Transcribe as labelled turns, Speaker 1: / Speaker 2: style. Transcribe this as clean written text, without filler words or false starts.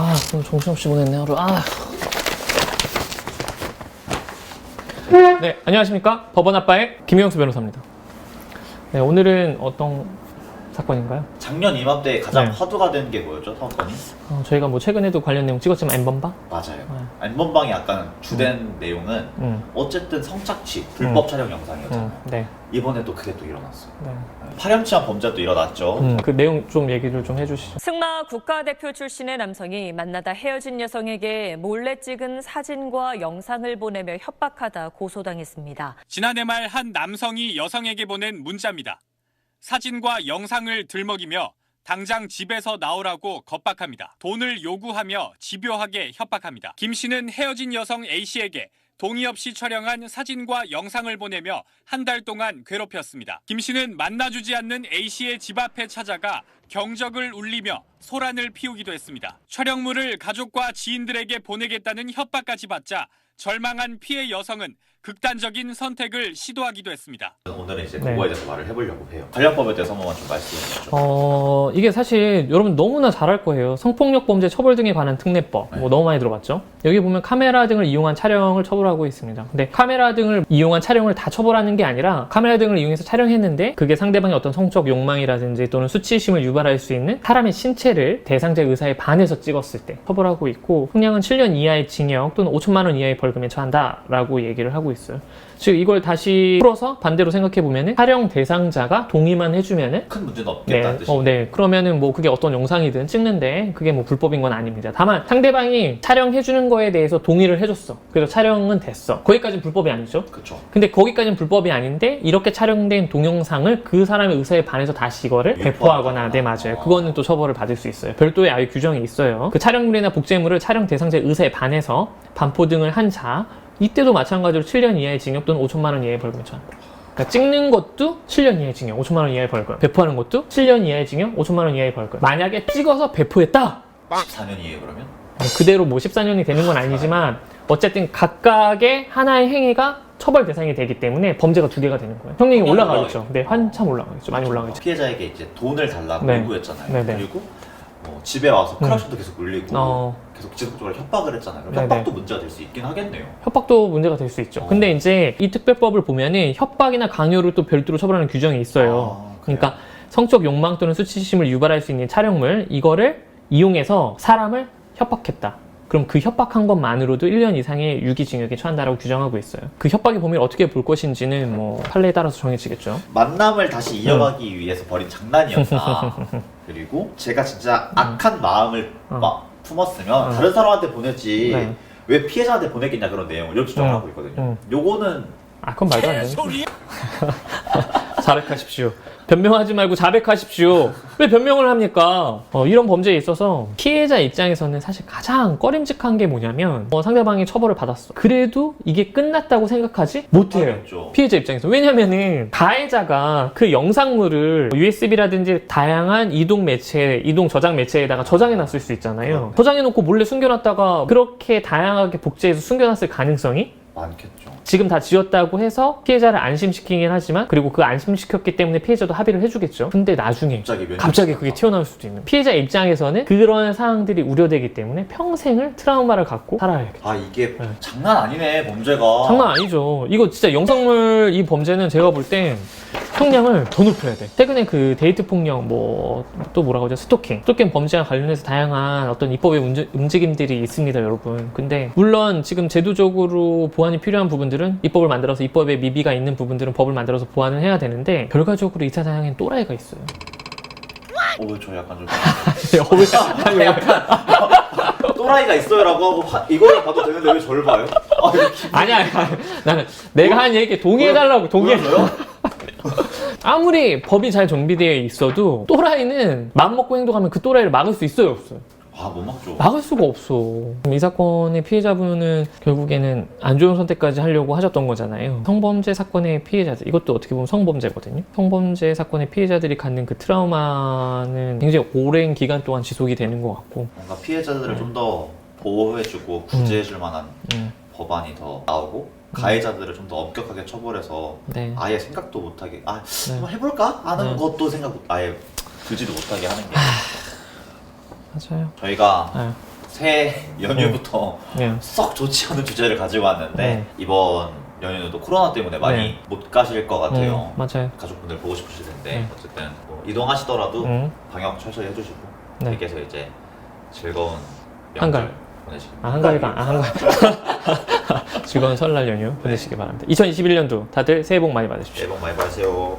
Speaker 1: 아, 좀 정신없이 보냈네, 하루. 아. 네, 안녕하십니까. 법원 아빠의 김영수 변호사입니다. 네, 오늘은 어떤 사건인가요?
Speaker 2: 작년 이맘때 가장
Speaker 1: 네.
Speaker 2: 화두가 된 게 뭐였죠, 사건이?
Speaker 1: 저희가 뭐 최근에도 관련 내용 찍었지만 N번방?
Speaker 2: 맞아요. N번방이 약간 주된 내용은 어쨌든 성착취, 불법 촬영 영상이었잖아요.
Speaker 1: 네.
Speaker 2: 이번에도 그게 또 일어났어요.
Speaker 1: 네.
Speaker 2: 파렴치한 범죄도 일어났죠.
Speaker 1: 그 내용 좀 얘기를 좀 해주시죠.
Speaker 3: 승마 국가대표 출신의 남성이 만나다 헤어진 여성에게 몰래 찍은 사진과 영상을 보내며 협박하다 고소당했습니다.
Speaker 4: 지난해 말 한 남성이 여성에게 보낸 문자입니다. 사진과 영상을 들먹이며 당장 집에서 나오라고 겁박합니다. 돈을 요구하며 집요하게 협박합니다. 김 씨는 헤어진 여성 A 씨에게 동의 없이 촬영한 사진과 영상을 보내며 한 달 동안 괴롭혔습니다. 김 씨는 만나주지 않는 A 씨의 집 앞에 찾아가 경적을 울리며 소란을 피우기도 했습니다. 촬영물을 가족과 지인들에게 보내겠다는 협박까지 받자 절망한 피해 여성은 극단적인 선택을 시도하기도 했습니다.
Speaker 2: 오늘은 이제
Speaker 1: 네.
Speaker 2: 그거에 대해서 말을 해보려고 해요. 관련법에 대해서 한 번만 좀 말씀해 주시죠.
Speaker 1: 이게 사실 여러분 너무나 잘 알 거예요. 성폭력 범죄 처벌 등에 관한 특례법. 뭐 너무 많이 들어봤죠? 여기 보면 카메라 등을 이용한 촬영을 처벌하고 있습니다. 근데 카메라 등을 이용한 촬영을 다 처벌하는 게 아니라 카메라 등을 이용해서 촬영했는데 그게 상대방의 어떤 성적 욕망이라든지 또는 수치심을 유발할 수 있는 사람의 신체를 대상자의 의사에 반해서 찍었을 때 처벌하고 있고, 형량은 7년 이하의 징역 또는 5천만 원 이하의 벌금에 처한다라고 얘기를 하고 있어요. 즉 이걸 다시 풀어서 반대로 생각해 보면은 촬영 대상자가 동의만 해주면은
Speaker 2: 큰 문제는 없겠다는 뜻이.
Speaker 1: 네. 그러면은 뭐 그게 어떤 영상이든 찍는데 그게 뭐 불법인 건 아닙니다. 다만 상대방이 촬영해주는 거에 대해서 동의를 해줬어. 그래서 촬영은 됐어. 거기까지는 불법이 아니죠.
Speaker 2: 그렇죠.
Speaker 1: 근데 거기까지는 불법이 아닌데 이렇게 촬영된 동영상을 그 사람의 의사에 반해서 다시 이거를 배포하거나, 네, 맞아요. 그거는 또 처벌을 받을 수 있어요. 별도의 아예 규정이 있어요. 그 촬영물이나 복제물을 촬영 대상자의 의사에 반해서 반포 등을 한 자, 이때도 마찬가지로 7년 이하의 징역 또는 5천만 원 이하의 벌금에 처한다. 그러니까 찍는 것도 7년 이하의 징역, 5천만 원 이하의 벌금. 배포하는 것도 7년 이하의 징역, 5천만 원 이하의 벌금. 만약에 찍어서 배포했다!
Speaker 2: 14년 이에 그러면?
Speaker 1: 그대로 뭐 14년이 되는 건 아니지만 어쨌든 각각의 하나의 행위가 처벌 대상이 되기 때문에 범죄가 두 개가 되는 거예요. 형량이 올라가겠죠. 네, 한참 올라가겠죠. 많이 올라가겠죠.
Speaker 2: 피해자에게 이제 돈을 달라고
Speaker 1: 네.
Speaker 2: 요구했잖아요.
Speaker 1: 네네.
Speaker 2: 그리고 집에 와서 크락션도 계속 울리고 계속 지속적으로 협박을 했잖아요. 그럼
Speaker 1: 네네.
Speaker 2: 협박도 문제가 될 수 있긴 하겠네요.
Speaker 1: 협박도 문제가 될 수 있죠. 근데 이제 이 특별법을 보면은 협박이나 강요를 또 별도로 처벌하는 규정이 있어요. 그러니까 성적 욕망 또는 수치심을 유발할 수 있는 촬영물, 이거를 이용해서 사람을 협박했다. 그럼 그 협박한 것만으로도 1년 이상의 유기징역에 처한다라고 규정하고 있어요. 그 협박의 범위를 어떻게 볼 것인지는 뭐 판례에 따라서 정해지겠죠.
Speaker 2: 만남을 다시 이어가기 위해서 벌인 장난이었다. 그리고 제가 진짜 악한 마음을 막 품었으면 다른 사람한테 보내지
Speaker 1: 네.
Speaker 2: 왜 피해자한테 보내겠냐, 그런 내용을 이렇게 주장을 하고 있거든요. 요거는
Speaker 1: 그건 말도 안 되는 거예요. 자백하십시오. 변명하지 말고 자백하십시오. 왜 변명을 합니까? 이런 범죄에 있어서 피해자 입장에서는 사실 가장 꺼림직한 게 뭐냐면 상대방이 처벌을 받았어. 그래도 이게 끝났다고 생각하지 못해요.
Speaker 2: 못하겠죠.
Speaker 1: 피해자 입장에서. 왜냐면은 가해자가 그 영상물을 USB라든지 다양한 이동 매체, 이동 저장 매체에다가 저장해 놨을 수 있잖아요. 저장해 놓고 몰래 숨겨놨다가 그렇게 다양하게 복제해서 숨겨놨을 가능성이
Speaker 2: 많겠죠.
Speaker 1: 지금 다 지웠다고 해서 피해자를 안심시키긴 하지만, 그리고 그 안심시켰기 때문에 피해자도 합의를 해주겠죠. 근데 나중에 갑자기 그게 튀어나올 수도 있는, 피해자 입장에서는 그런 상황들이 우려되기 때문에 평생을 트라우마를 갖고 살아야겠죠.
Speaker 2: 이게 장난 아니네, 범죄가.
Speaker 1: 장난 아니죠. 이거 진짜 영상물 이 범죄는 제가 볼 땐 형량을 더 높여야 돼. 최근에 그 데이트 폭력, 또 뭐라고 하죠? 스토킹 범죄와 관련해서 다양한 어떤 입법의 움직임들이 있습니다, 여러분. 근데 물론 지금 제도적으로 보완이 필요한 부분들은 입법을 만들어서, 입법에 미비가 있는 부분들은 법을 만들어서 보완을 해야 되는데, 결과적으로 2차 사냥엔 또라이가 있어요.
Speaker 2: 저 약간 좀
Speaker 1: 약간
Speaker 2: 또라이가 있어요라고 하고 이거를 봐도 되는데 왜 저를 봐요?
Speaker 1: 아니야. 나는 내가 한 얘기에 동의해달라고. 동의했어요. 아무리 법이 잘 정비되어 있어도 또라이는 맘먹고 행동하면 그 또라이를 막을 수 있어요, 없어요?
Speaker 2: 못 막죠.
Speaker 1: 막을 수가 없어. 이 사건의 피해자분은 결국에는 안 좋은 선택까지 하려고 하셨던 거잖아요. 성범죄 사건의 피해자들, 이것도 어떻게 보면 성범죄거든요. 성범죄 사건의 피해자들이 갖는 그 트라우마는 굉장히 오랜 기간 동안 지속이 되는 것 같고,
Speaker 2: 뭔가 피해자들을 좀 더 보호해주고 구제해줄 만한 법안이 더 나오고, 가해자들을 좀 더 엄격하게 처벌해서
Speaker 1: 네.
Speaker 2: 아예 생각도 못하게 한번 해볼까? 하는 것도 생각 아예 들지도 못하게 하는 게
Speaker 1: 맞아요.
Speaker 2: 저희가
Speaker 1: 네.
Speaker 2: 새 연휴부터
Speaker 1: 네.
Speaker 2: 썩 좋지 않은 주제를 가지고 왔는데 이번 연휴는 또 코로나 때문에 많이
Speaker 1: 네.
Speaker 2: 못 가실 것 같아요.
Speaker 1: 맞아요.
Speaker 2: 가족분들 보고 싶으실 텐데
Speaker 1: 네.
Speaker 2: 어쨌든 뭐 이동하시더라도
Speaker 1: 음.
Speaker 2: 방역 철저히 해주시고
Speaker 1: 네.
Speaker 2: 댁에서 이제 즐거운
Speaker 1: 한가위.
Speaker 2: 명절 보내시길
Speaker 1: 한가위가 즐거운 설날 연휴 보내시기 바랍니다. 2021년도 다들 새해 복 많이 받으십시오.
Speaker 2: 새해 복 많이 받으세요.